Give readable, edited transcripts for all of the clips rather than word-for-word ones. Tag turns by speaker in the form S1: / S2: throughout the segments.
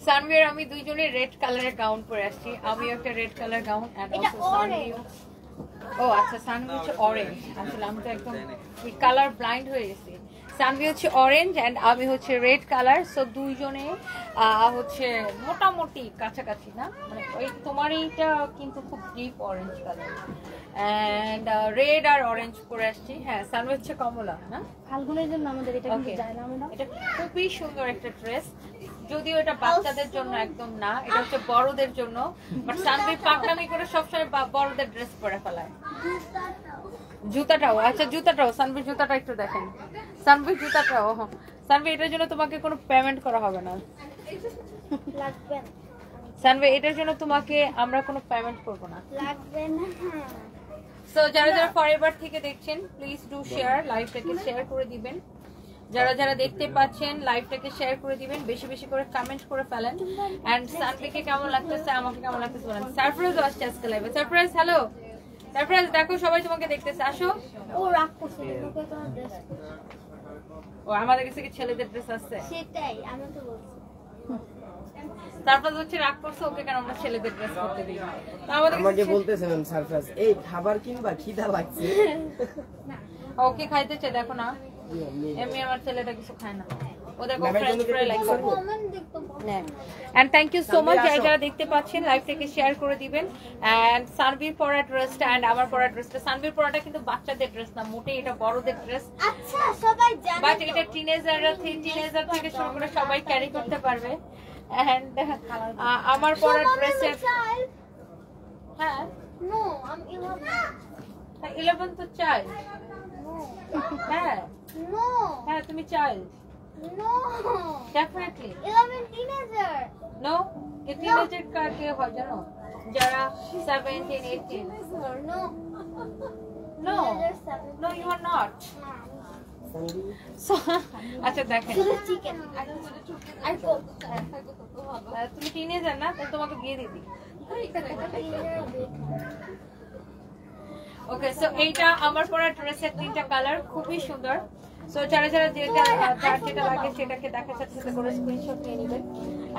S1: সানভির আমি দুইজনে রেড কালারের গাউন পরে আসছি। আমি একটা red colour gown and also Sanvi. ও আচ্ছা, সানভি হচ্ছে অরেঞ্জ। আসলে আমি তো একদম কালার ব্লাইন্ড হয়ে গেছি। সানভি হচ্ছে অরেঞ্জ এন্ড আমি হচ্ছে রেড কালার। সো দুইজনে হচ্ছে মোটামুটি কাছাকাছি না, মানে ওই তোমার এইটা কিন্তু খুব deep orange colour and red আর অরেঞ্জ পরে আসছি। হ্যাঁ, সানভি হচ্ছে কমলা না,
S2: ফাল্গুনের জন্য আমাদের এটা কিন্তু যায় না ম্যাডাম।
S1: এটা খুবই সুন্দর একটা ড্রেস, যদিও এটা বাচ্চাদের জন্য একদম না, এটা হচ্ছে বড়দের জন্য। বাট সানভি পাকড়ামি করে সবসময় বড়দের ড্রেস পরে ফেলায়। জুতাটাও, আচ্ছা জুতাটাও, সানভির জুতাটা একটু দেখেন। সানভির জুতাটাও, সানভি এটার জন্য তোমাকে কোনো পেমেন্ট করা হবে না।
S2: লাগবে না
S1: সানভি, এটার জন্য তোমাকে আমরা কোনো পেমেন্ট করব না।
S2: লাগবে না।
S1: সো যারা যারা ফরএভার থেকে দেখছেন প্লিজ ডু শেয়ার, লাইভটাকে শেয়ার করে দিবেন। যারা যারা দেখতে পাচ্ছেন লাইভটাকে শেয়ার করে দিবেন, বেশি বেশি করে কমেন্ট করে ফেলেন। এন্ড সানভিকে কেমন লাগতেছে, আমাকে কেমন লাগতেছে বলেন। সারপ্রাইজ আসছে আজকে লাইভে। সারপ্রাইজ, হ্যালো সারপ্রাইজ, দেখো সবাই তোমাকে দেখতেছে, আসো।
S2: ও রাগ করছে, তোকে কোনো ড্রেস,
S1: ও আমাদের কাছে কি ছেলেদের ড্রেস আছে?
S2: সেটাই আমি তো বলছি।
S1: তারপর হচ্ছে রাগ করছে, ওকে কেন আমরা ছেলেদের ড্রেস করতে দিই?
S3: আমাকে বলতেছে ম্যাম সারপ্রাইজ, এই খাবার কিনবা, খিদা লাগছে।
S1: ওকে খাইতেছে, দেখো না এমনি আমার ছেলেটা কিছু খায় না, ও দেখো ফ্রেঞ্চ ফ্রাই লাইক করে।
S2: কমেন্ট দেখতে
S1: and thank you so much যারা যারা দেখতে পাচ্ছেন, লাইভটাকে শেয়ার করে দিবেন। এন্ড সানভির পরা ড্রেসটা এন্ড আমার পরা ড্রেসটা, সানভির পরাটা কিন্তু বাচ্চাদের ড্রেস না, মোটেই এটা বড়দের ড্রেস।
S2: আচ্ছা সবাই জানে,
S1: বাট এটা টিনেজাররা, টিনেজার থেকে শুরু করে সবাই ক্যারি করতে পারবে। এন্ড আমার পরা ড্রেসের, হ্যাঁ
S2: নো আমি
S1: 11 তো চাইল্ড। হ্যাঁ
S2: নো
S1: হ্যাঁ, তুমি child,
S2: no
S1: definitely.
S2: 11 teenager
S1: no, ये टीनेजर का के हो जानो, जरा 17 18।
S2: No
S1: No, no, you are not. So, আচ্ছা দেখেন,
S2: চিকেন আর কোক।
S1: তুমি টিনেজার না, তাহলে তোমাকে বিয়ে দিয়ে দিই। ওকে, সো এইটা আমার পরা ড্রেসের 3টা কালার, খুবই সুন্দর। সো যারা যারা যেটা যেটা লাগে সেটাকে দেখার সাথে সাথে করে স্ক্রিনশট নিয়ে নেবেন।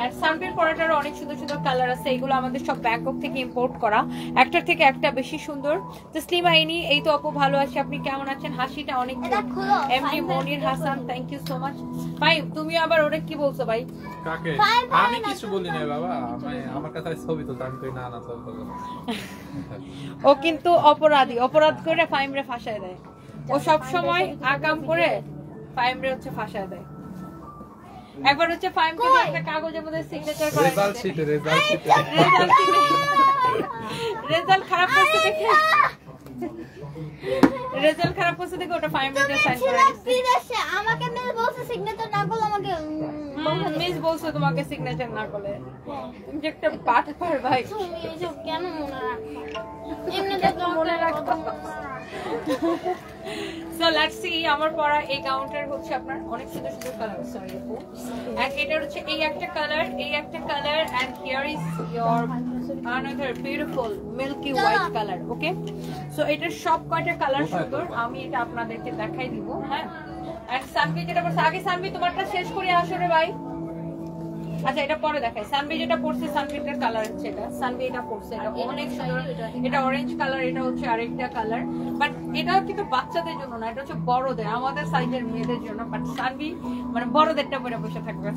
S1: আর সানভির পরাটারও অনেক সুন্দর সুন্দর কালার আছে, এগুলো আমাদের সব ব্যাংকক থেকে ইম্পোর্ট করা, একটার থেকে একটা বেশি সুন্দর। তসলিমা ইনি, এই তো আপু ভালো আছি, আপনি কেমন আছেন? হাসিটা অনেক। MD Monir Hasan, thank you so much. ভাই তুমি আবার ওরে কি বলছো ভাই?
S4: কাকে? আমি কিছু বলি না বাবা, আমার কথা ছবি তো আমি কই না না ছবি তো।
S1: ও কিন্তু অপরাধী, অপরাধ করে ফাইমরে ফাঁসায় দেয়। ও সব সময় আকাম করে ফাইমরে হচ্ছে ফাঁসায় দেয়। একবার হচ্ছে ফাইমকে দিয়ে একটা কাগজের মধ্যে সিগনেচার করে
S4: রেজাল্ট শিটে
S1: রেজাল্ট খারাপ করতে দেখে, রেজাল্ট খারাপ করতে দেখে ওটা ফাইমরে দিয়ে সাইন করে দিয়েছে।
S2: আমাকে মিস বলছে সিগনেচার না করলে আমাকে
S1: মিস বলছো তোমাকে সিগনেচার না করলে। তুমি যে একটা পাঠ পার ভাই,
S2: তুমি এসব কেন মনে রাখো? এমনিতে তো
S1: মনে রাখতো। সো লেটস সি, আমার পরা এই গাউনটার হচ্ছে আপনার অনেক সুন্দর সুন্দর কালার। সরি আপু, এন্ড এটা হচ্ছে এই একটা কালার, এই একটা colour, and here is your another beautiful milky white color. Okay, so এটার সব কয়টা কালার সুন্দর, আমি এটা আপনাদেরকে দেখাই দিব। হ্যাঁ, এন্ড সানভি যেটা পড়ছে, আগে সানভি তোমারটা শেষ করে আসো রে ভাই। আচ্ছা এটা পরে দেখাই। সানভি যেটা পড়ছে, সানভিটার কালার হচ্ছে এটা, সানভি এটা পড়ছে, এটা অনেক সুন্দর, এটা অরেঞ্জ কালার, এটা হচ্ছে আরেকটা কালার। বাট এটা কিন্তু বাচ্চাদের জন্য না, এটা হচ্ছে বড়দের, আমাদের সাইজের মেয়েদের জন্য। বাট সানভি মানে বড়দেরটা পরে বসে থাকবে।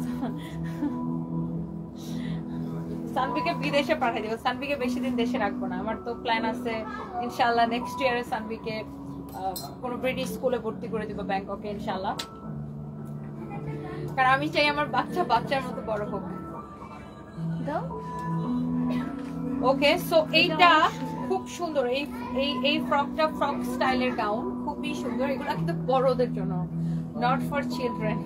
S1: সানভিকে বিদেশে পাঠিয়ে দেবো, সানভিকে বেশি দিন দেশে রাখবো না। আমার তো প্ল্যান আছে ইনশাআল্লাহ নেক্সট ইয়ারে সানভিকে কোনো ব্রিটিশ স্কুলে ভর্তি করে দিব ব্যাংককে ইনশাআল্লাহ, কারণ আমি চাই আমার বাচ্চা বাচ্চার মতো বড় হোক। ওকে, সো এইটা খুব সুন্দর, এই ফ্রকটা ফ্রক স্টাইলের গাউন, খুবই সুন্দর। এগুলো কিন্তু বড়দের জন্য, নট ফর চিলড্রেন।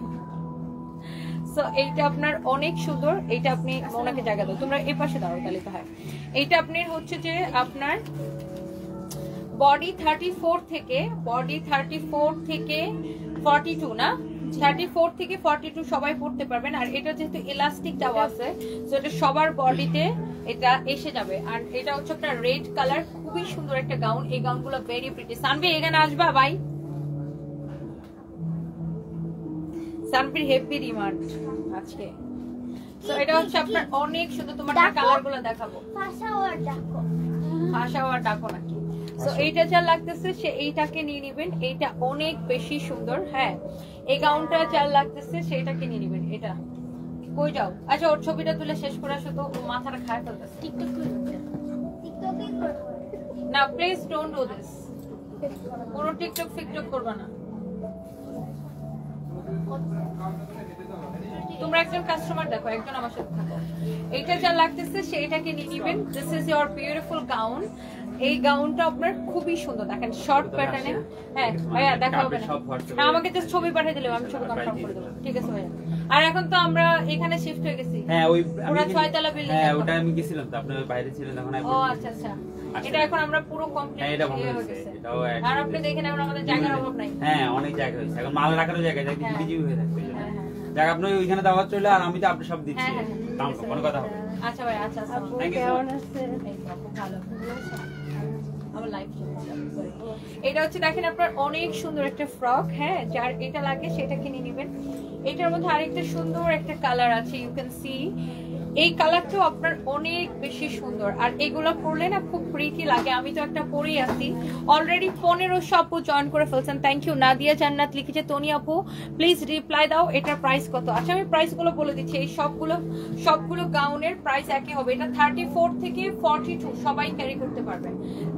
S1: সো এইটা আপনার অনেক সুন্দর, এইটা আপনি ওনাকে জায়গা দাও, তোমরা এই পাশে দাও তাহলে তো হয়। এইটা আপনার হচ্ছে যে আপনার বডি 34 থেকে 42 না, 34 থেকে 42 সবাই পড়তে পারবেন। আর এটা যেহেতু ইলাস্টিক দেওয়া আছে, তো এটা সবার বডিতে এটা এসে যাবে। আর এটা হচ্ছে আপনার রেড কালার, খুবই সুন্দর একটা গাউন। এই গাউনগুলো ভেরি প্রিটি। সানভি এখানে আসবা ভাই, সানভির হেভি ডিমান্ড আজকে। সো এটা হচ্ছে আপনার অনেক সুন্দর। তোমার কালারগুলো দেখাবো। ভাষাও আর ডাকো নাকি? সো এইটা যা লাগতেছে সে এইটাকে নিয়ে নেবেন, এইটা অনেক বেশি সুন্দর। হ্যাঁ, এই গাউনটা যা লাগতেছে সেইটাকে নিয়ে নেবেন। এটা কই যাও? আচ্ছা, ওর ছবিটা তুলে শেষ করে আসো তো, মাথাটা খায় ফেলতেছে। না প্লিজ ডোন্ট ডু দিস, কোনো টিকটক ফিকটক করবা না। তোমরা একজন কাস্টমার দেখো, একজন আমার সাথে থাকো। এইটা যা লাগতেছে সেইটাকে নিয়ে নেবেন। This is your beautiful gown. এই গাউনটা আপনার খুবই সুন্দর, দেখেন শর্ট প্যাটার্নে। হ্যাঁ ভাইয়া দেখা হবে না, আমাকে জাস্ট ছবি পাঠিয়ে দিলে আমি ছবি কনফার্ম করে দেবো। ঠিক আছে ভাইয়া। আর এখন তো আমরা এখানে শিফট হয়ে গেছি।
S5: হ্যাঁ ওই
S1: পুরো 6 তলা বিল্ডিং।
S5: হ্যাঁ ওটা আমি গেছিলাম তো, আপনি বাইরে ছিলেন তখন।
S1: ও আচ্ছা আচ্ছা, এটা এখন আমরা পুরো কমপ্লিট
S5: হয়ে
S1: হয়ে
S5: গেছে।
S1: গেছে।
S5: এটাও
S1: আর আপনি দেখেন এখন আমাদের জায়গার অভাব নাই।
S5: হ্যাঁ অনেক জায়গা হয়েছে, এখন মাল রাখারও জায়গা যায়,
S1: হ্যাঁ।
S5: বিজি হয়ে থাকবে।
S1: হ্যাঁ, হ্যাঁ।
S5: যাক আপনি ওইখানে দাওয়াত চলে, আর আমি তো আপনি সব দিচ্ছি।
S1: হ্যাঁ, হ্যাঁ,
S5: কাম কোনো কথা হবে।
S1: আচ্ছা ভাই, আচ্ছা আচ্ছা।
S5: Thank you.
S1: এই তো, খুব ভালো। আমার লাইফ সরি। এটা হচ্ছে দেখেন আপনার অনেক সুন্দর একটা ফ্রক। হ্যাঁ, যার এটা লাগে সেটা কিনে নেবেন। এটার মধ্যে আরেকটা সুন্দর একটা কালার আছে, ইউ ক্যান সি। এই কালারটাও আপনার অনেক বেশি সুন্দর, আর এগুলো পরলে না খুব প্রিটি লাগে। আমি তো একটা পরেই আছি অলরেডি। 1500 আপু জয়েন করে ফেলছেন, থ্যাংক ইউ। নাদিয়া জান্নাত লিখেছে, তনি আপু প্লিজ রিপ্লাই দাও, এটার প্রাইস কত? আচ্ছা আমি প্রাইস গুলো বলে দিচ্ছি। এই সবগুলো গাউনের প্রাইস একই হবে। এটা 34 থেকে 42 সবাই ক্যারি করতে পারবেন।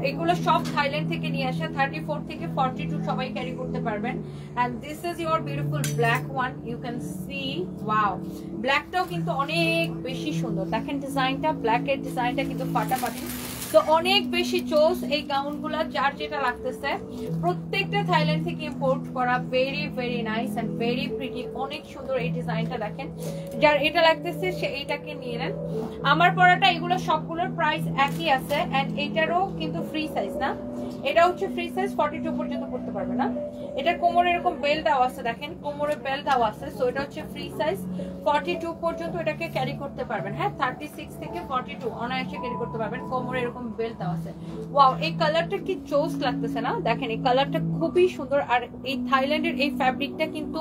S1: এগুলো সব থাইল্যান্ড থেকে নিয়ে আসা। 34 থেকে 42 সবাই ক্যারি করতে পারবেন। And this is your beautiful black one, you can see. Wow, ব্ল্যাকটাও কিন্তু অনেক বেশি সুন্দর। দেখেন ডিজাইনটা, ব্ল্যাকের ডিজাইনটা কিন্তু ফাটাফাটি। তো অনেক বেশি চোস এই গাউনগুলা, যার যেটা লাগতেছে। প্রত্যেকটা থাইল্যান্ড থেকে ইম্পোর্ট করা, very very nice and very pretty. অনেক সুন্দর এই ডিজাইনটা দেখেন। যার এটা লাগতেছে সে এইটাকে নিয়ে নেন। আমার পরাটা এগুলো সবগুলোর প্রাইস একই আছে। এন্ড এটারও কিন্তু ফ্রি সাইজ না, এটা হচ্ছে ফ্রি সাইজ। 42 পর্যন্ত পড়তে পারবে না। এটার কোমরে এরকম বেল্ট দেওয়া আছে, দেখেন কোমরে বেল্ট দেওয়া আছে। সো এটা হচ্ছে ফ্রি সাইজ, 42 পর্যন্ত এটাকে ক্যারি করতে পারবেন। হ্যাঁ, 36 থেকে 42 অনায়াসে ক্যারি করতে পারবেন। কোমরে এরকম বেল্ট দেওয়া আছে। ওয়াও, এই কালারটা কি চোস লাগতেছে না? দেখেন এই কালারটা খুবই সুন্দর। আর এই থাইল্যান্ডের এই ফ্যাব্রিকটা কিন্তু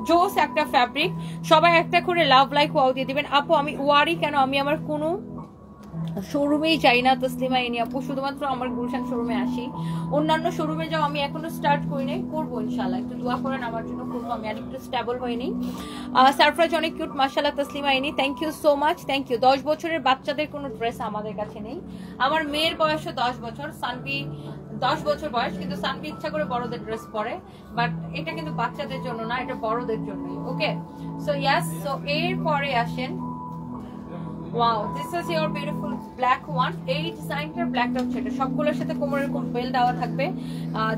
S1: জোস একটা ফ্যাব্রিক। সবাই একটা করে লাভ লাইক ওয়াও দিয়ে দিবেন। আপু আমি ওয়ারি কেন, আমি আমার কোনো শোরুমেই যাই না তসলিমা এনি আপু, শুধুমাত্র আমার গুলশান শোরুমে আসি। অন্যান্য শোরুমে যাও আমি এখনো স্টার্ট করি নাই, করবো ইনশাল্লাহ। একটু দোয়া করেন আমার জন্য, করবো। আমি আর একটু স্টেবল হয়নি। সারফরাজ অনেক কিউট মাশাআল্লাহ। Taslima Ani thank you so much, thank you. 10 বছরের বাচ্চাদের কোনো ড্রেস আমাদের কাছে নেই। আমার মেয়ের বয়সও 10 বছর, সানভি 10 বছর বয়স, কিন্তু সানভি ইচ্ছা করে বড়দের ড্রেস পরে। বাট এটা কিন্তু বাচ্চাদের জন্য না, এটা বড়দের জন্যই। ওকে, সো ইয়াস। সো এরপরে আসেন, wow this is your beautiful black one. এই ডিজাইনটার ব্ল্যাকটা হচ্ছে এটা, সবগুলোর সাথে কোমরের এরকম বেল দেওয়া থাকবে,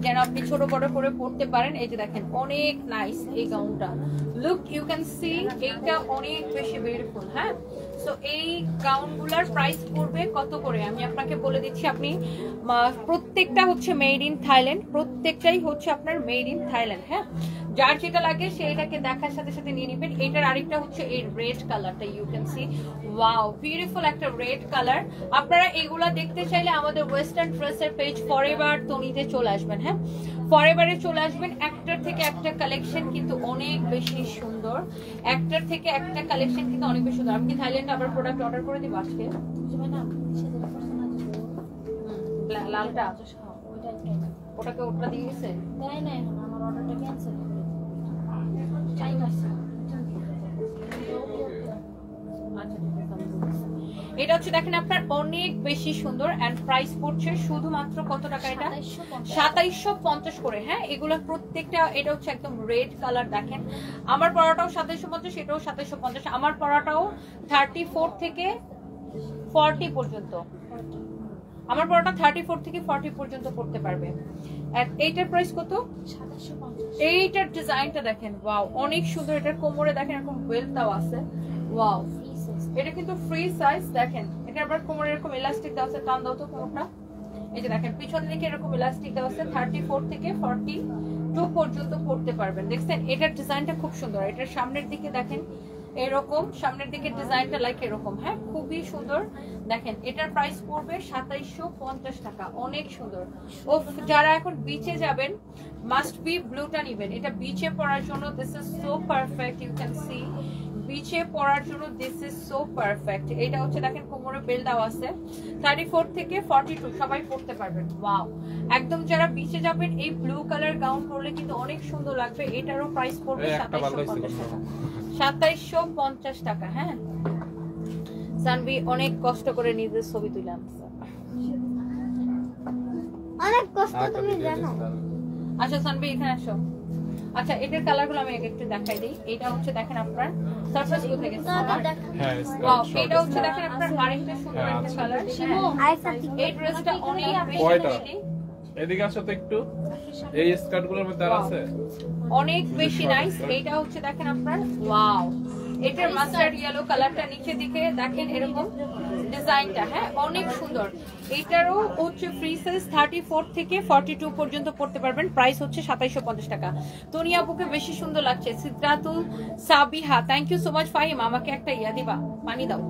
S1: যেন আপনি ছোট বড় করে পরতে পারেন। এই যে দেখেন অনেক নাইস এই গাউনটা, লুক ইউ ক্যান সি। এইটা অনেক বেশি বিউটিফুল। হ্যাঁ, সো এই গাউনগুলোর প্রাইস পড়বে কত করে আমি আপনাকে বলে দিচ্ছি। আপনি প্রত্যেকটা হচ্ছে মেড ইন থাইল্যান্ড, প্রত্যেকটাই হচ্ছে আপনার মেড ইন থাইল্যান্ড। হ্যাঁ, যার যেটা লাগে সেইটাকে দেখার সাথে সাথে নিয়ে নেবেন। এটার আরেকটা হচ্ছে এই রেড কালারটা, you can see. Wow, beautiful একটা রেড কালার। আপনারা এগুলা দেখতে চাইলে আমাদের ওয়েস্টার্ন ড্রেসের পেজ ফরএভার তনিতে চলে আসবেন। হ্যাঁ, ফরএভারে চলে আসবেন। একটার থেকে একটা কালেকশন কিন্তু অনেক বেশি সুন্দর, একটার থেকে একটা কালেকশন কিন্তু অনেক বেশি সুন্দর। আমি কি থাইল্যান্ডে আবার প্রোডাক্ট অর্ডার করে দিব আজকে? লালটা ওটাকে ওটা দিয়ে গেছে। এটা হচ্ছে দেখেন আপনার অনেক বেশি সুন্দর। এন্ড প্রাইস পড়ছে শুধুমাত্র কত টাকা? এটা 2750 করে। হ্যাঁ, এগুলো প্রত্যেকটা, এটা হচ্ছে একদম রেড কালার। দেখেন আমার পরাটাও 2750, এটাও 2750। আমার পরাটাও 34 থেকে 40 পর্যন্ত। আমার পরাটা 34 থেকে 40 পর্যন্ত পড়তে পারবে। এন্ড এইটার প্রাইস কত? 2750। এইটার ডিজাইনটা দেখেন, ওয়াও অনেক সুন্দর। এটার কোমরে দেখেন এরকম বেল্ট দেওয়া আছে। ওয়াও, এটা কিন্তু ফ্রি সাইজ। দেখেন এটা আবার কোমরে এরকম ইলাস্টিক দেওয়া আছে। টান দাও তো কোমরটা। এই যে দেখেন পিছন দিকে এরকম ইলাস্টিক দেওয়া আছে। 34 থেকে 42 পর্যন্ত পড়তে পারবেন। দেখছেন এটার ডিজাইনটা খুব সুন্দর। এটার সামনের দিকে দেখেন এরকম, সামনের দিকে ডিজাইনটা লাইক এরকম। হ্যাঁ, খুবই সুন্দর। দেখেন এটার প্রাইস পড়বে 2750 টাকা। অনেক সুন্দর। ও যারা এখন বিচে যাবেন মাস্ট বি ব্লুটা নেবেন, এটা বিচে পরার জন্য। This is so perfect, you can see. বিচে পরার জন্য দিস ইজ সো পারফেক্ট। এটা হচ্ছে দেখেন কোমরে বেল্ট দেওয়া আছে, 34 থেকে 42 সবাই পরতে পারবেন। ওয়াও, একদম যারা বিচে যাবেন এই ব্লু কালার গাউন পরলে কিন্তু অনেক সুন্দর লাগবে। এটারও প্রাইস পড়বে 2750 টাকা। 2750 টাকা। হ্যাঁ সানবি অনেক কষ্ট করে নিজের ছবি তুলে আনছে।
S2: অনেক কষ্ট তুমি জানো।
S1: আচ্ছা সানবি এখানে আসো। আচ্ছা এটার কালারগুলো আমি একটু দেখাই দিই। এটা হচ্ছে দেখেন আপনার সারফেস কোথায় গেছে।
S4: হ্যাঁ
S1: ওয়াও, এটা হচ্ছে দেখেন আপনার আরেকটা সুন্দর একটা কালার। এই ড্রেসটা অনেক বেশি
S4: কয়টা?
S1: pretty,
S4: এদিকে আসো তো একটু, এই স্কার্টগুলোর মধ্যে আর আছে?
S1: অনেক বেশি নাইস। এটা হচ্ছে দেখেন আপনার ওয়াও, এটার মাস্টার্ড ইয়েলো কালারটা নিচে দিকে দেখেন এরকম ডিজাইনটা। হ্যাঁ অনেক সুন্দর। এটারও হচ্ছে ফ্রি সাইজ 34 থেকে 42 পর্যন্ত পড়তে পারবেন। প্রাইস হচ্ছে 2750 টাকা। তনি আপুকে বেশি সুন্দর লাগছে। Sidratul Sabiha, thank you so much. Fahim আমাকে একটা ইয়া দিবা, পানি দাও।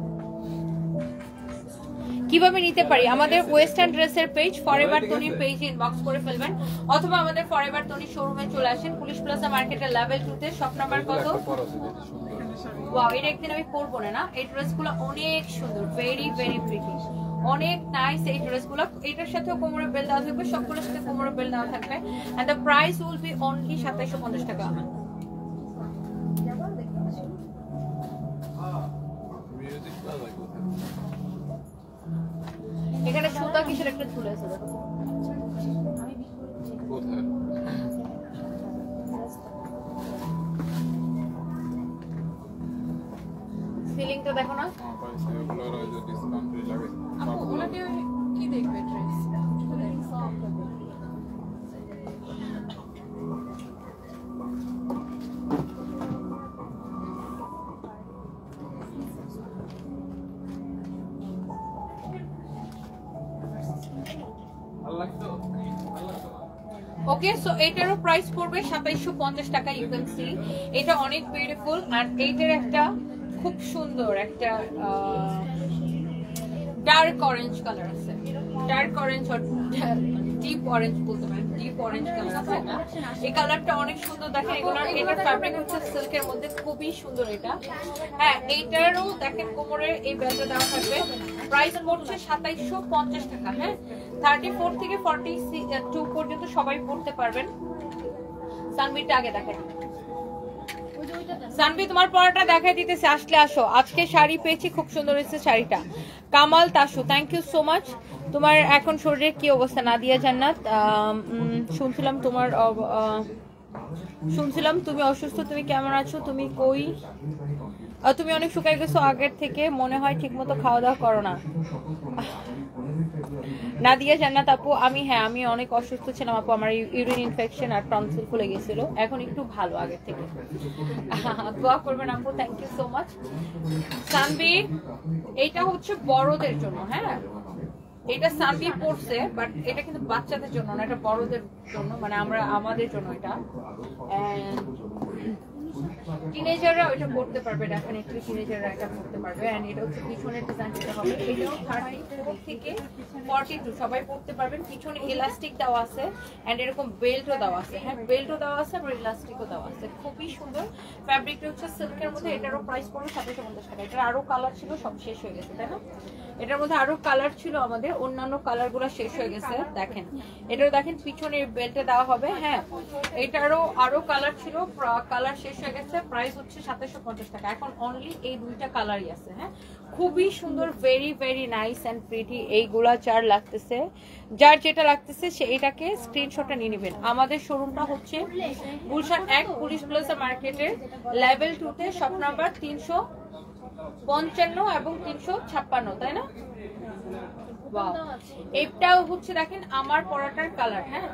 S1: কিভাবে নিতে পারি? আমাদের ওয়েস্টার্ন ড্রেসের পেজ ফরএভার তনির পেজে ইনবক্স করে ফেলবেন, অথবা আমাদের ফরএভার তনি শোরুমে চলে আসেন, পুলিশ প্লাজা মার্কেটের লেভেল 2 তে, শপ নাম্বার কত? ওয়াও, এটা একদিন আমি পরবো না। এই ড্রেসগুলো অনেক সুন্দর, ভেরি ভেরি প্রিটি, অনেক নাইস এই ড্রেসগুলো। এটার সাথেও কোমরে বেল দেওয়া থাকবে, সবগুলোর সাথে কোমরে বেল দেওয়া থাকবে, and the price will be only 2750 টাকা। এখানে সুতা কিসের একটা ঝুলে আছে দেখো।
S4: কোথায়?
S1: সিলিং তো দেখো না।
S6: আপু ওনাকে কি দেখবে ড্রেস?
S1: ওকে, সো এটারও প্রাইস পড়বে 2750 টাকা। ইউ ক্যান সি এটা অনেক বিউটিফুল, আর এইটার একটা খুব সুন্দর একটা ডার্ক অরেঞ্জ কালার আছে, ডার্ক অরেঞ্জ আর ডিপ অরেঞ্জ বলতে পারেন, ডিপ অরেঞ্জ কালার আছে এটা। এই কালারটা অনেক সুন্দর দেখেন। এটার ফ্যাব্রিক হচ্ছে সিল্কের মধ্যে, খুবই সুন্দর এটা। হ্যাঁ এইটারও দেখেন কোমরে এই বেল্টটা দেওয়া থাকবে। প্রাইস পড়ছে 2750 টাকা। হ্যাঁ 34 থেকে 42 পর্যন্ত সবাই পড়তে পারবেন। সানবিটা আগে দেখেন। সানবি তোমার পরাটা দেখাই দিতেছে, আসলে আসো। আজকে শাড়ি পেয়েছি, খুব সুন্দর হয়েছে শাড়িটা। Kamal Tasu, thank you so much. তোমার এখন শরীরের কি অবস্থা? নাদিয়া জান্নাত, শুনছিলাম তুমি অসুস্থ, তুমি কেমন আছো? তুমি কই? তুমি অনেক শুকায় গেছো আগের থেকে, মনে হয় ঠিকমতো খাওয়া দাওয়া করো না। নাদিয়া জান্নাত আপু, আমি অনেক অসুস্থ ছিলাম আপু, আমার ইউরিন ইনফেকশন আর টনসিল খুলে গেছিল, এখন একটু ভালো আগের থেকে। দোয়া করবেন আপু, থ্যাংক ইউ সো মাচ। সানবি এইটা হচ্ছে বড়দের জন্য। হ্যাঁ এটা সানবি পড়ছে, বাট এটা কিন্তু বাচ্চাদের জন্য না, এটা বড়দের জন্য, মানে আমাদের জন্য এটা। টিনেজাররা এটা পড়তে পারবে, ডেফিনেটলি টিনেজাররা এটা পড়তে পারবে। এন্ড এটা হচ্ছে পিছনের ডিজাইন যেটা হবে, এটাও 34 থেকে 42 সবাই পড়তে পারবেন। পিছনে ইলাস্টিক দেওয়া আছে, এন্ড এরকম বেল্টও দেওয়া আছে। হ্যাঁ বেল্টও দেওয়া আছে, আর ইলাস্টিকও দেওয়া আছে, খুবই সুন্দর। ফ্যাব্রিকটা হচ্ছে সিল্কের মধ্যে। এটারও প্রাইস পড়বে 2750 টাকা। এটার আরো কালার ছিল, সব শেষ হয়ে গেছে, তাই না? এটার মধ্যে আরো কালার ছিল আমাদের, অন্যান্য কালারগুলো শেষ হয়ে গেছে। দেখেন এটাও দেখেন পিছনে বেল্টে দেওয়া হবে। হ্যাঁ এটারও আরো কালার ছিল, কালার শেষ হয়ে গেছে। প্রাইস হচ্ছে 2750 টাকা। এখন অনলি এই দুইটা কালারই আছে। হ্যাঁ খুবই সুন্দর, very very nice and pretty. এইগুলা যার লাগতেছে, যার যেটা লাগতেছে সে এটাকে স্ক্রিনশটটা নিয়ে নেবেন। আমাদের শোরুমটা হচ্ছে গুলশান 1 পুলিশ প্লাজা মার্কেটের লেভেল 2 তে, শপ নাম্বার 355 এবং 356, তাই না? ওয়াও, এটাও হচ্ছে দেখেন আমার পরাটার কালার। হ্যাঁ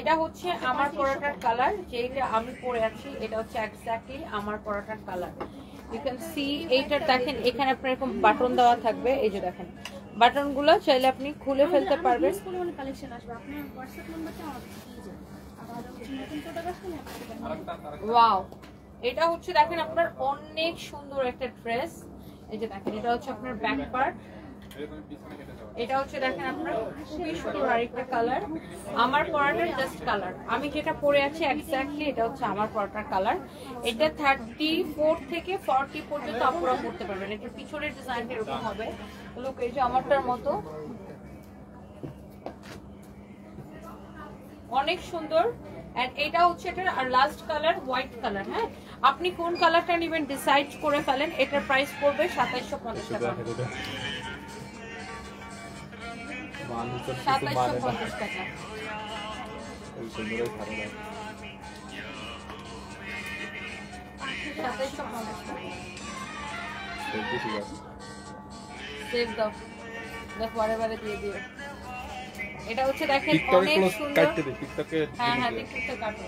S1: এটা হচ্ছে আমার পরাটার কালার, যেটা আমি পরে আছি এটা হচ্ছে এক্স্যাক্টলি আমার পরাটার কালার। ইউ ক্যান সি এইটার দেখেন এখানে আপনার এরকম বাটন দেওয়া থাকবে। এই যে দেখেন বাটনগুলো চাইলে আপনি খুলে ফেলতে পারবেন। ওয়াও, এটা হচ্ছে দেখেন আপনার অনেক সুন্দর একটা ড্রেস। এই যে দেখেন এটা হচ্ছে আপনার ব্যাক পার্ট, এটা হচ্ছে দেখেন আপনারা খুবই সুন্দর আরেকটা কালার। আমার পরাটার জাস্ট কালার, আমি যেটা পরে আছি এক্স্যাক্টলি এটা হচ্ছে আমার পরাটার কালার। এটা 34 থেকে 40 পর্যন্ত আপনারা পড়তে পারবেন। এটা পিছনের ডিজাইনটা এরকম হবে, লুক এই যে আমারটার মতো, অনেক সুন্দর। এন্ড এটা হচ্ছে এটার আর লাস্ট কালার হোয়াইট কালার। হ্যাঁ, আপনি কোন কালারটা নেবেন ডিসাইড করে ফেলেন। এটার প্রাইস পড়বে 2750 টাকা। 2750 টাকা। সেভ দাও, দেখো বারে দিয়ে দিও। এটা হচ্ছে দেখেন অনেক সুন্দর। হ্যাঁ হ্যাঁ, টিকটকে কাটো।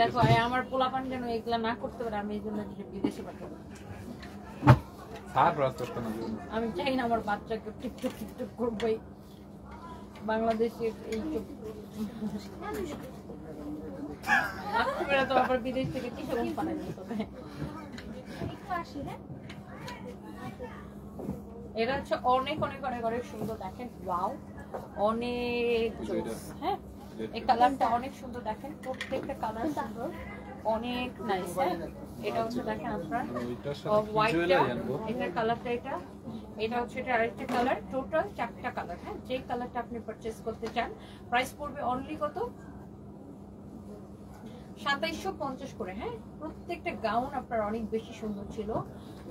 S1: দেখো আমার পোলাপান যেন এগুলা না করতে পারে, আমি এই জন্য বিদেশে পাঠাবো। আমি চাই না আমার বাচ্চাকে টিকটক করবো বাংলাদেশের এইসব। তো আবার বিদেশ থেকে কি সব পাঠাই তবে। এটা হচ্ছে অনেক অনেক অনেক অনেক সুন্দর, দেখেন ওয়াও অনেক জোস। হ্যাঁ, এই কালারটা অনেক সুন্দর, দেখেন প্রত্যেকটা কালার সুন্দর, অনেক নাইস। এটা হচ্ছে দেখেন আপনার হোয়াইটটা, এটার কালারটা এটা হচ্ছে এটা আরেকটা কালার। টোটাল 4টা কালার। হ্যাঁ, যে কালারটা আপনি পারচেজ করতে চান প্রাইস পড়বে অনলি কত? 2750 করে। হ্যাঁ, প্রত্যেকটা গাউন আপনার অনেক বেশি সুন্দর ছিল।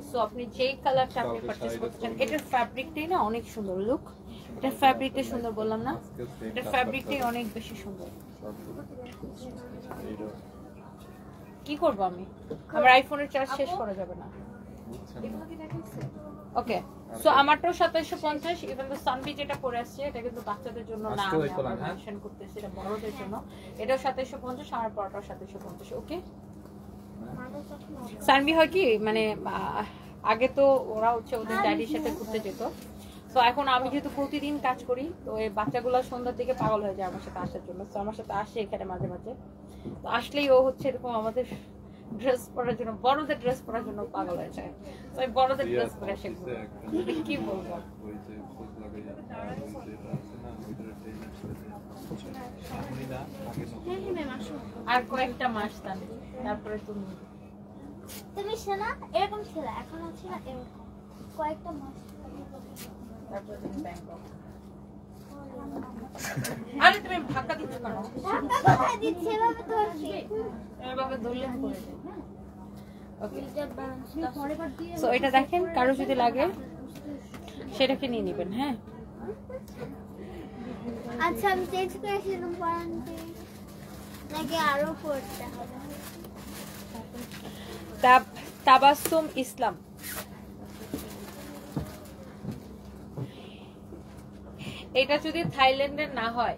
S1: সো আপনি যেই কালারটা আপনি পারচেজ করতে চান, এটার ফ্যাব্রিকটাই না অনেক সুন্দর। লুক, এটার ফ্যাব্রিকটা সুন্দর বললাম না, এটার ফ্যাব্রিকটাই অনেক বেশি সুন্দর। কি করব আমি, আমার আইফোনের চার্জ শেষ করা যাবে না। ওকে, সো আমারটাও 2750। ইভেন তো সানবি যেটা পরে আসছে এটা কিন্তু বাচ্চাদের জন্য না, আমি মেনশন করতেছি এটা বড়দের জন্য। এটাও 2750, আমার পরটাও 2750। ওকে, সানবি হয় কি মানে আগে তো ওরা হচ্ছে ওদের ড্যাডির সাথে ঘুরতে যেত। তো এখন আমি যেহেতু প্রতিদিন কাজ করি, তো এই বাচ্চাগুলো সন্ধ্যার দিকে পাগল হয়ে যায় আমার সাথে আসার জন্য। তো আমার সাথে আসে এখানে মাঝে মাঝে। তো আসলেই ও হচ্ছে এরকম আমাদের ড্রেস পরার জন্য, বড়দের ড্রেস পরার জন্য পাগল হয়ে যায়। তো এই বড়দের ড্রেস পরে আসে, কি বলবো। আর কয়েকটা মাস তারপরে
S2: তুমি শোনা এরকম ছিল, এখন আছে না এরকম কয়েকটা মাস,
S1: তারপরে তুমি ব্যাংকক। আরে তুমি ধাক্কা দিচ্ছ কেন?
S2: ধাক্কা কোথায় দিচ্ছি, এভাবে ধরছি,
S1: এভাবে ধরলে পড়ে যায়। ওকে, সো এটা দেখেন, কারো যদি লাগে সেটাকে নিয়ে নেবেন। হ্যাঁ,
S2: আচ্ছা আমি চেঞ্জ করেছিলাম পরানতে নাকি আরো পড়তে হবে?
S1: তাবাসসুম ইসলাম, এটা যদি থাইল্যান্ডের না হয়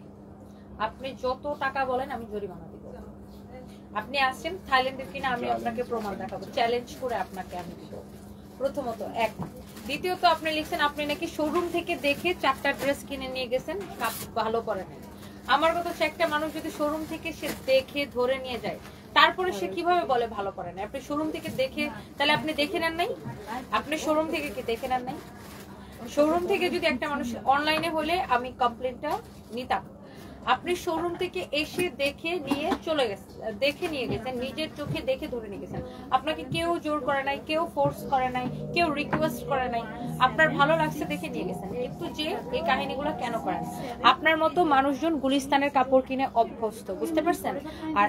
S1: আপনি যত টাকা বলেন আমি জরিমানা দিব। আপনি আসছেন থাইল্যান্ডের কিনা, আমি আপনাকে প্রমাণ দেখাবো, চ্যালেঞ্জ করে আপনাকে আমি দিব। প্রথমত এক, দ্বিতীয়ত আপনি লিখছেন আপনি নাকি শোরুম থেকে দেখে 4টা ড্রেস কিনে নিয়ে গেছেন, ভালো করে নাই। আমার কথা হচ্ছে একটা মানুষ যদি শোরুম থেকে সে দেখে ধরে নিয়ে যায়, তারপরে সে কিভাবে বলে ভালো করে না? আপনি শোরুম থেকে দেখে, তাহলে আপনি দেখে নেন নাই? আপনি শোরুম থেকে কি দেখে নেন নাই? শোরুম থেকে যদি একটা মানুষ, অনলাইনে হলে আমি কমপ্লেনটা নিতাম, আপনি শোরুম থেকে এসে দেখে নিয়ে চলে গেছেন, দেখে নিয়ে গেছেন, নিজের চোখে দেখে ধরে নিয়ে গেছেন। আপনাকে কেউ জোর করে নাই, কেউ ফোর্স করে নাই, কেউ রিকোয়েস্ট করে নাই, আপনার ভালো লাগছে দেখে নিয়ে গেছেন। কিন্তু যে এই কাহিনীগুলো কেন করেন? আপনার মতো মানুষজন গুলিস্তানের কাপড় কিনে অভ্যস্ত, বুঝতে পারছেন? আর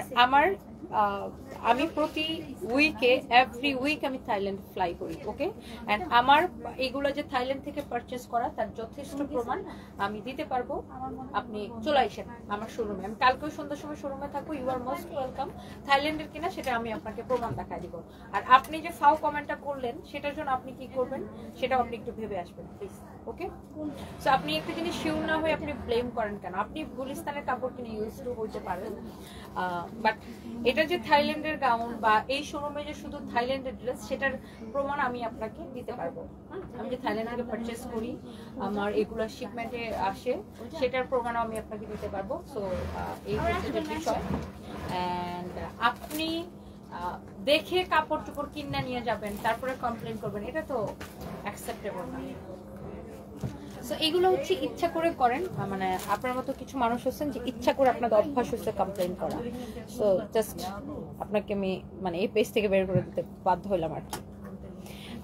S1: আমি প্রতি উইকে, এভরি উইক আমি থাইল্যান্ড ফ্লাই করি। ওকে, এন্ড আমার এগুলো যে থাইল্যান্ড থেকে পারচেজ করা তার যথেষ্ট প্রমাণ আমি দিতে পারবো। আপনি চলে আসেন আমার শোরুমে, আমি কালকেও সন্ধ্যার সময় শোরুমে থাকবো। You are most welcome. থাইল্যান্ডের কিনা সেটা আমি আপনাকে প্রমাণ দেখাই দিব। আর আপনি যে ফাও কমেন্টটা করলেন সেটার জন্য আপনি কি করবেন সেটাও আপনি একটু ভেবে আসবেন প্লিজ। ওকে, সো আপনি একটা জিনিস শিওর না হয়ে আপনি ব্লেম করেন কেন? আপনি গুলিস্তানের কাপড় কিনে ইউজ টু হইতে পারেন, বাট এটা যে থাইল্যান্ডের গাউন বা এই শোরুমে যে শুধু থাইল্যান্ডের ড্রেস, সেটার প্রমাণ আমি আপনাকে দিতে পারবো। আমি যে থাইল্যান্ড থেকে পারচেস করি, আমার এগুলো শিপমেন্টে আসে, সেটার প্রমাণও আমি আপনাকে দিতে পারবো। সো এই হচ্ছে যে বিষয়। অ্যান্ড আপনি দেখে কাপড় চোপড় কিনে নিয়ে যাবেন তারপরে কমপ্লেন করবেন, এটা তো অ্যাকসেপ্টেবল না। সো এগুলো হচ্ছে ইচ্ছা করে করেন, মানে আপনার মতো কিছু মানুষ আছেন যে ইচ্ছা করে আপনাদের অভ্যাস হচ্ছে কমপ্লেন করা। সো জাস্ট আপনাকে আমি মানে এই পেজ থেকে বের করে দিতে বাধ্য হইলাম আর কি।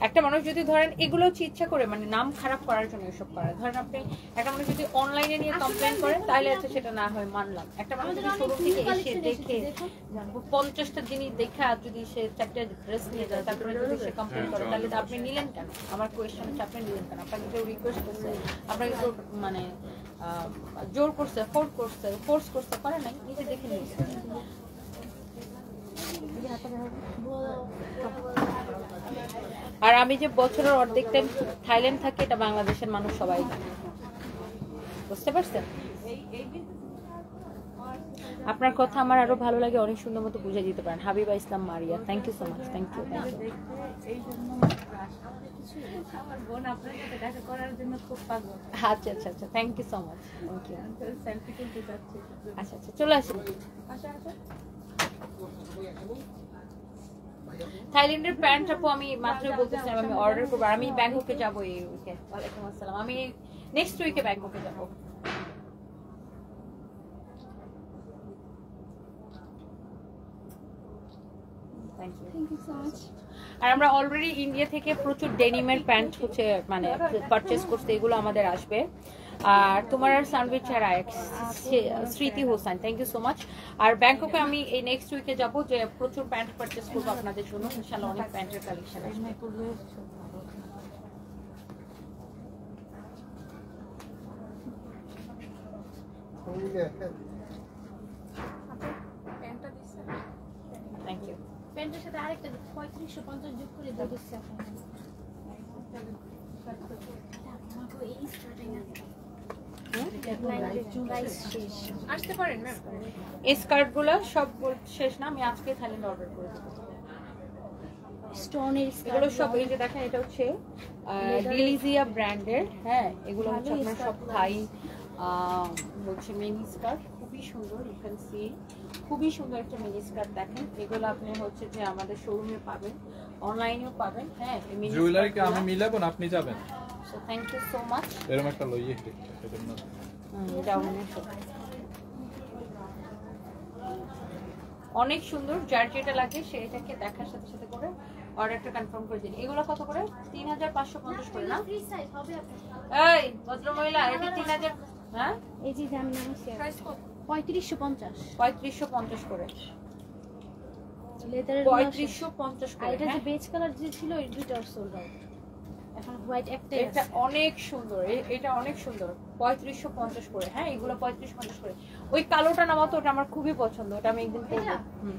S1: একটা মানুষ যদি ধরেন এগুলো হচ্ছে ইচ্ছা করে মানে নাম খারাপ করার জন্য এসব করে, ধরেন আপনি একটা মানুষ যদি অনলাইনে নিয়ে কমপ্লেন করেন তাহলে হচ্ছে সেটা না হয় মানলাম। একটা মানুষ যদি শোরুম থেকে এসে দেখে 50টা জিনিস দেখা যদি সে 4টা ড্রেস নিয়ে যায় তারপরে যদি সে কমপ্লেন করে তাহলে তো আপনি নিলেন কেন? আমার কোয়েশ্চেন হচ্ছে আপনি নিলেন কেন? আপনাকে কেউ রিকোয়েস্ট করছে, আপনাকে কেউ মানে জোর করছে, ফোর্স করছে, করে নাই, নিজে দেখে নিয়েছে। আর আমি যে বছরের অর্ধেক টাইম থাইল্যান্ড থাকি এটা বাংলাদেশের মানুষ সবাই জানে, বুঝতে পারছেন? আপনার কথা আমার আরো ভালো লাগে, অনেক সুন্দর মতো বুঝে দিতে পারেন। Habiba Islam Maria, thank you so much, thank you.
S6: আমার বোন আপনার সাথে দেখা করার জন্য খুব পাগল।
S1: আচ্ছা আচ্ছা আচ্ছা, thank you so much, thank you.
S6: Selfie তুলতে যাচ্ছি।
S1: আচ্ছা আচ্ছা, চলে আসুন।
S6: আচ্ছা আচ্ছা,
S1: থাইল্যান্ডের প্যান্ট আপু আমি মাত্রই বলতেছিলাম আমি অর্ডার করবো, আর আমি ব্যাংককে যাবো এই উইকে। ওয়ালাইকুম আসসালাম, আমি নেক্সট উইকে ব্যাংককে যাবো। আর আমরা অলরেডি ইন্ডিয়া থেকে প্রচুর ডেনিমের প্যান্ট হচ্ছে মানে পারচেজ করতে, এগুলো আমাদের আসবে। আর তোমার আর স্যান্ডউইচ আর Smriti Hossain, thank you so much. আর ব্যাংককে আমি এই নেক্সট উইকে যাবো, যে প্রচুর প্যান্ট পারচেজ করবো আপনাদের জন্য, ইনশাআল্লাহ অনেক প্যান্টের কালেকশন আসবে।
S6: প্যান্টটা দিছে।
S1: Thank you.
S2: প্যান্টের সাথে আরেকটা 3550 যোগ করে দিয়ে দিচ্ছি আপনাকে।
S6: আসতে পারেন ম্যাম।
S1: এই স্কার্ট গুলো সব শেষ না, আমি আজকে থাইল্যান্ড অর্ডার করে দেবো।
S2: স্টোনের
S1: এগুলো সব এই যে দেখেন, এটা হচ্ছে ডিলিজিয়া ব্র্যান্ডের, হ্যাঁ এগুলো হচ্ছে আপনার সব থাই হচ্ছে মিনি স্কার্ট, খুবই সুন্দর, ইউ ক্যান সি খুবই সুন্দর একটা মিনি স্কার্ট। দেখেন এগুলো আপনি হচ্ছে যে আমাদের শোরুমে পাবেন, অনলাইনেও পাবেন। হ্যাঁ
S4: জুয়েলারি কি আমি মিলাবো না আপনি যাবেন?
S1: So thank you so much.
S4: এরকম একটা লইয়ে সেজন্য
S1: এটাও অনেক সুন্দর, যার যেটা লাগে সেটাকে দেখার সাথে সাথে করে অর্ডারটা কনফার্ম করে দিন। এগুলো কত করে? 3550 করে না?
S2: ফ্রি সাইজ হবে আপনার।
S1: এই ভদ্র মহিলা, এটা 3000। হ্যাঁ
S2: এই যে আমি নাম শেয়ার
S6: প্রাইস কত?
S2: 3550
S1: 3550 করে,
S2: লেদারের
S1: 3550
S2: আর
S1: করে।
S2: এটা যে
S1: হ্যাঁ?
S2: বেজ কালার যে ছিল এই দুটো সোল্ড আউট, এখন হোয়াইট একটাই
S1: এটা
S2: আছে।
S1: অনেক সুন্দর, এটা অনেক সুন্দর, 3550 করে। হ্যাঁ এগুলো 3550 করে। ওই কালোটা নামাতো, ওটা আমার খুবই পছন্দ, ওটা আমি একদিন পরবো। হুম।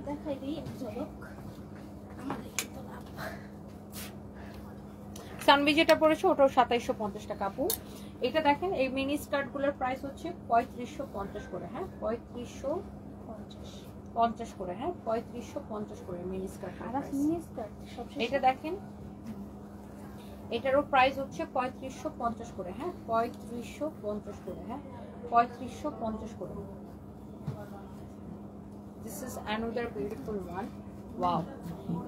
S2: দেখাই দিই ঝলক।
S1: সানবি যেটা পড়েছে ওটাও 2750 টাকা আপু। এটা দেখেন এই মিনি স্কার্ট গুলোর প্রাইস হচ্ছে 3550 করে। হ্যাঁ 3550 করে। হ্যাঁ 3550 করে মিনি স্কার্ট।
S2: আর মিনি স্কার্ট সবশেষ
S1: এটা দেখেন, এটারও প্রাইস হচ্ছে 3550 করে। হ্যাঁ 3550 করে। হ্যাঁ 3550 করে। This is another beautiful one. Wow,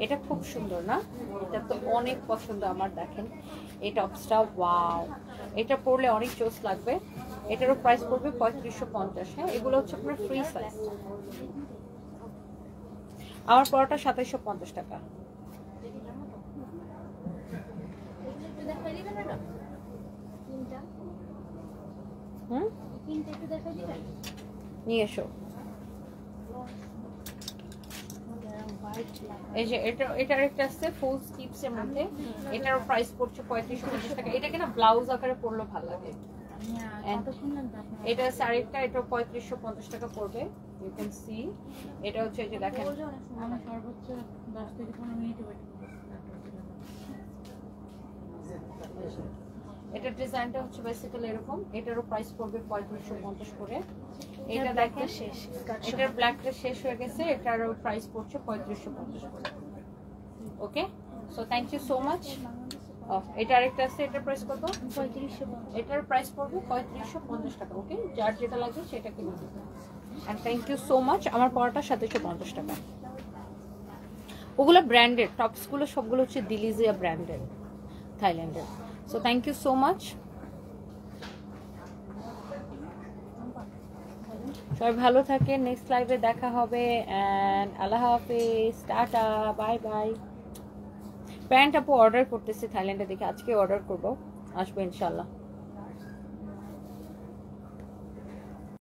S1: এটা খুব সুন্দর না? এটা তো অনেক পছন্দ আমার। দেখেন এই টপসটা, ওয়াও, এটা পরলে অনেক জোস লাগবে। এটারও প্রাইস পড়বে 3550। হ্যাঁ এগুলো হচ্ছে আপনার ফ্রি সাইজ। আমার পরোটা 2750 টাকা।
S2: দেখাই দিবেন না তিনটা
S1: হুম,
S2: তিনটা একটু দেখাই দিবেন।
S1: নিয়ে এসো। এই যে এটার একটা আছে ফুল স্টিপস এর মধ্যে, এটার প্রাইস পড়ছে 3550 টাকা। এটা কিনা ব্লাউজ আকারে পরলে ভালো লাগে। এটা শাড়িটা, এটা 3550 টাকা পড়বে। ইউ ক্যান সি এটা হচ্ছে এই যে দেখেন,
S6: আমার সর্বোচ্চ 10 থেকে 15 মিনিট ওয়েট করব।
S1: এটার ডিজাইনটা হচ্ছে বেসিক্যালি এরকম। এটারও প্রাইস পড়বে 3550 করে। এটা দেখেন
S2: শেষ
S1: এটার ব্ল্যাকটা শেষ হয়ে গেছে, এটারও প্রাইস পড়ছে 3550 করে। Okay, so thank you so much. এটা আরেকটা আছে, এটার প্রাইস কত?
S2: 3500।
S1: এটার প্রাইস পড়বে 3550 টাকা। ওকে, যার যেটা লাগবে সেটা কিনে দেবে। And thank you so much. আমার পড়াটা 750 টাকা। ওগুলো ব্র্যান্ডেড, টপসগুলো সবগুলো হচ্ছে দিলিজিয়া ব্র্যান্ডেড, থাইল্যান্ডের। So thank you so much. সবাই ভালো থাকেন, নেক্সট লাইভে দেখা হবে এন্ড আল্লাহ হাফেজ, টাটা, বাই বাই। প্যান্ট আপু অর্ডার করতেছি থাইল্যান্ডে, দেখে আজকে অর্ডার করবো, আসবো ইনশাল্লাহ।